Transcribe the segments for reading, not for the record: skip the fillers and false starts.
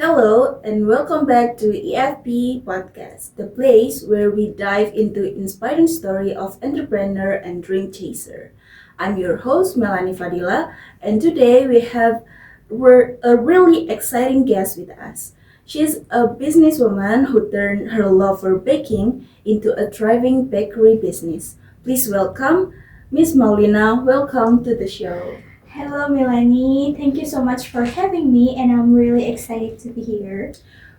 Hello, and welcome back to EFB Podcast, the place where we dive into inspiring story of entrepreneur and dream chaser. I'm your host, Melani Fadila, and today we're a really exciting guest with us. She's a businesswoman who turned her love for baking into a thriving bakery business. Please welcome Miss Maulina. Welcome to the show. Hello, Melanie. Thank you so much for having me, and I'm really excited to be here.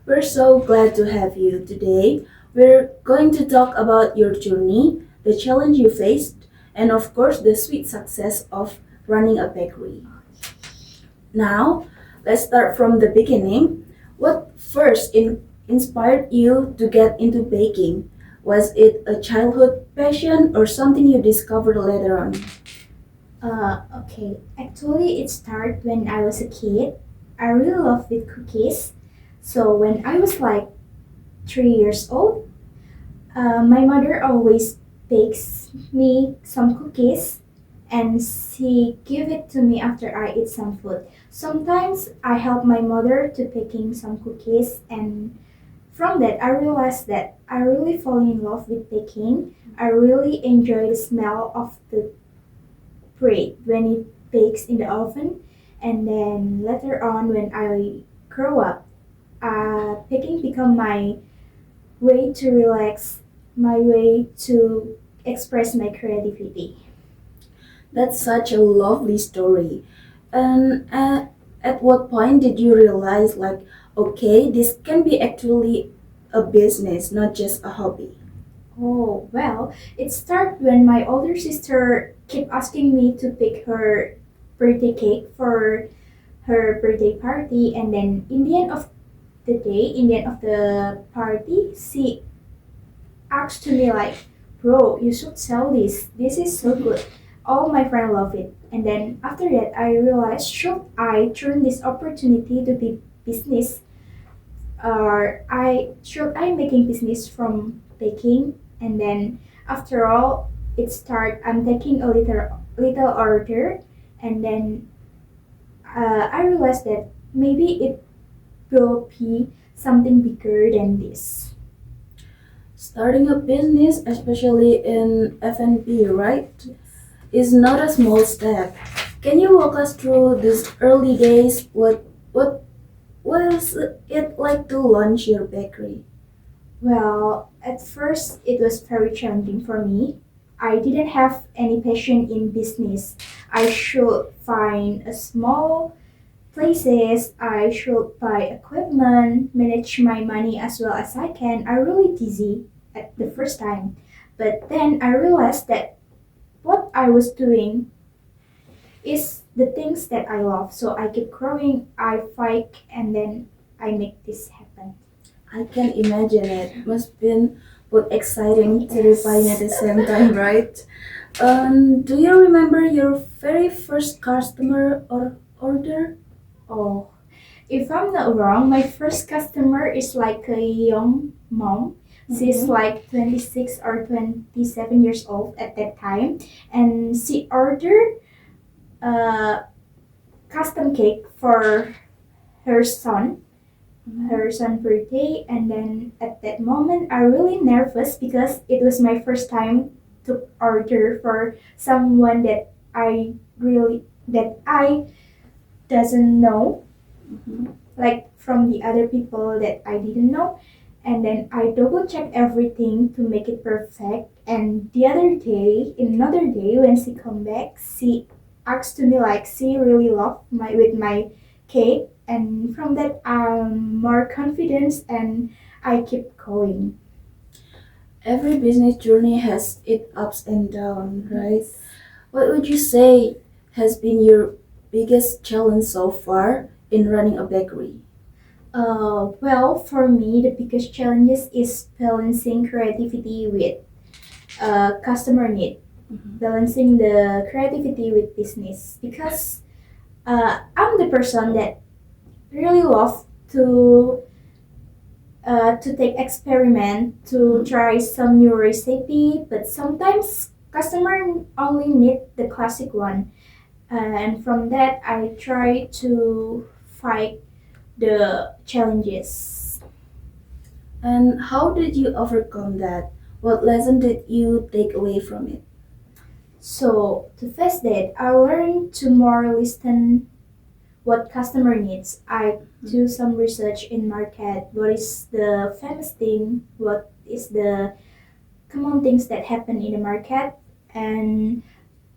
We're so glad to have you today. We're going to talk about your journey, the challenge you faced, and of course, the sweet success of running a bakery. Now, let's start from the beginning. What inspired you to get into baking? Was it a childhood passion or something you discovered later on? Okay. Actually, it started when I was a kid. I really love with cookies. So when I was like 3 years old, my mother always bakes me some cookies, and she give it to me after I eat some food. Sometimes I help my mother to baking some cookies, and from that I realized that I really fall in love with baking. I really enjoy the smell of the bread when it bakes in the oven, and then later on when I grow up, baking become my way to relax, my way to express my creativity. That's such a lovely story. And at what point did you realize, like, okay, this can be actually a business, not just a hobby? Oh, well, it started when my older sister kept asking me to pick her birthday cake for her birthday party, and then in the end of the day, in the end of the party, she asked to me like, "Bro, you should sell this. This is so good. All my friends love it." And then after that, I realized, should I turn this opportunity to be business, or I making business from baking? And then after all, it start. I'm taking a little order, and then I realized that maybe it will be something bigger than this. Starting a business, especially in F&B, right, is not a small step. Can you walk us through these early days? What was it like to launch your bakery? Well, at first it was very challenging for me. I didn't have any passion in business. I should find a small places. I should buy equipment, manage my money as well as I can. I really dizzy at the first time. But then I realized that what I was doing is the things that I love. So I keep growing, I fight, and then I make this happen. I can imagine it. Must been both exciting, terrifying at the same time, right? Do you remember your very first customer or order? Oh, if I'm not wrong, my first customer is like a young mom. She's like 26 or 27 years old at that time, and she ordered a custom cake for her son, her son's birthday. And then at that moment, I really nervous because it was my first time to order for someone that I doesn't know, like from the other people that I didn't know. And then I double check everything to make it perfect. And the other day, another day when she come back, she asked to me like she really loved my cake. And from that, I'm more confident and I keep going. Every business journey has its ups and downs, right? What would you say has been your biggest challenge so far in running a bakery? Well, for me, the biggest challenges is balancing creativity with customer need, balancing the creativity with business, because I'm the person that really love to take experiment to try some new recipe, but sometimes customer only need the classic one, and from that I try to fight the challenges. And how did you overcome that? What lesson did you take away from it? So to face that, I learned to more listen what customer needs. I do some research in market. What is the famous thing? What is the common things that happen in the market? And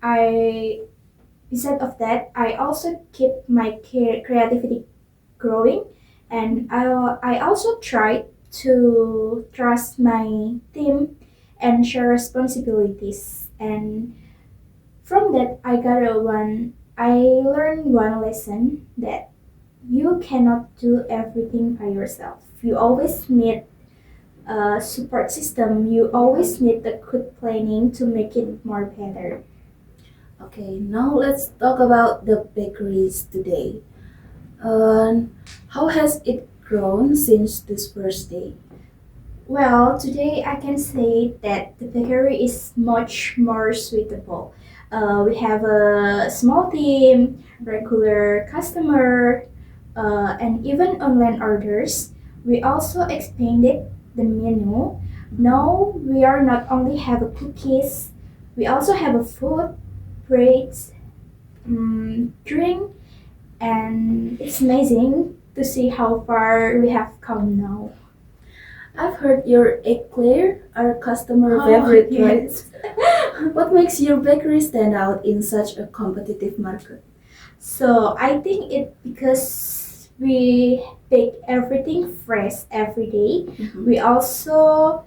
I, besides of that, I also keep my creativity growing, and I also try to trust my team and share responsibilities. And from that, I learned one lesson that you cannot do everything by yourself. You always need a support system. You always need the good planning to make it more better. Okay, now let's talk about the bakeries today. How has it grown since this first day? Well, today I can say that the bakery is much more suitable. We have a small team, regular customer, and even online orders. We also expanded the menu. Now we are not only have a cookies, we also have a food, breaks, drink, and it's amazing to see how far we have come now. I've heard your eclair are customer Oh, favorite, yes. right? What makes your bakery stand out in such a competitive market? So I think it because we bake everything fresh every day. Mhm. We also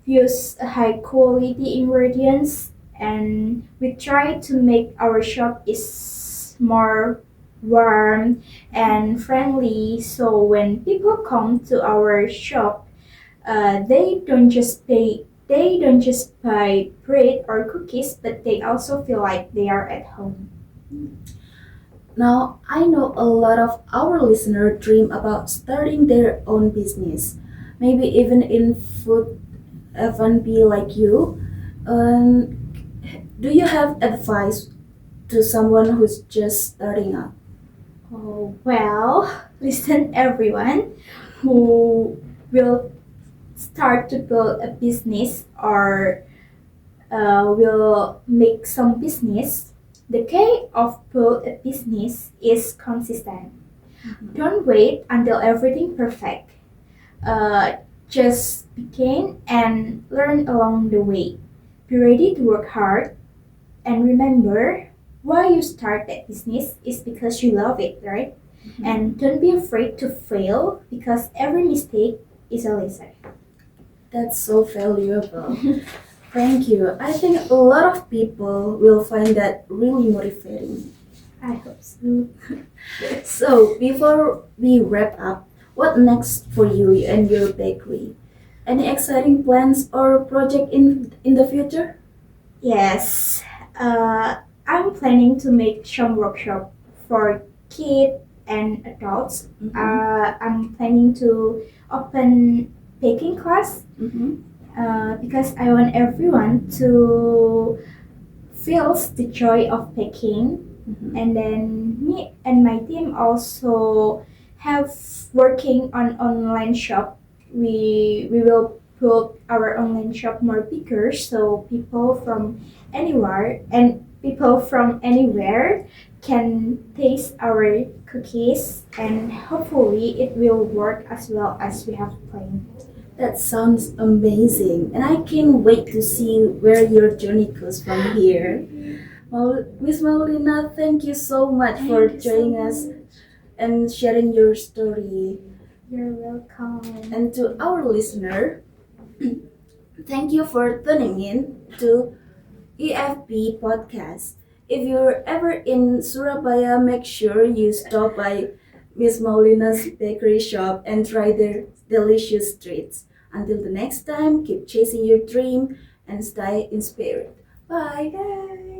use high quality ingredients, and we try to make our shop is more warm and friendly, so when people come to our shop, they don't just buy bread or cookies, but they also feel like they are at home. Now, I know a lot of our listeners dream about starting their own business, maybe even in food F&B like you. Um, do you have advice to someone who's just starting out? Oh, well, listen, everyone who will start to build a business or will make some business. The key of build a business is consistent. Don't wait until everything perfect. Uh, just begin and learn along the way. Be ready to work hard, and remember why you start that business is because you love it, right? And don't be afraid to fail because every mistake is a lesson. That's so valuable. Thank you. I think a lot of people will find that really motivating. I hope so. So, before we wrap up, what next for you and your bakery? Any exciting plans or project in the future? Yes, I'm planning to make some workshop for kids and adults. I'm planning to open baking class Mhm. because I want everyone to feel the joy of baking. Mhm. And then me and my team also have working on online shop. We will put our online shop more bigger so people from anywhere can taste our cookies, and hopefully it will work as well as we have planned. That sounds amazing, and I can't wait to see where your journey goes from here. Miss Maulina, thank you so much for Thank you so joining us much. and sharing your story. You're welcome. And to our listener, thank you for tuning in to EFB Podcast. If you're ever in Surabaya, make sure you stop by Miss Maulina's bakery shop and try their delicious treats. Until the next time, keep chasing your dream and stay inspired. Bye. Bye.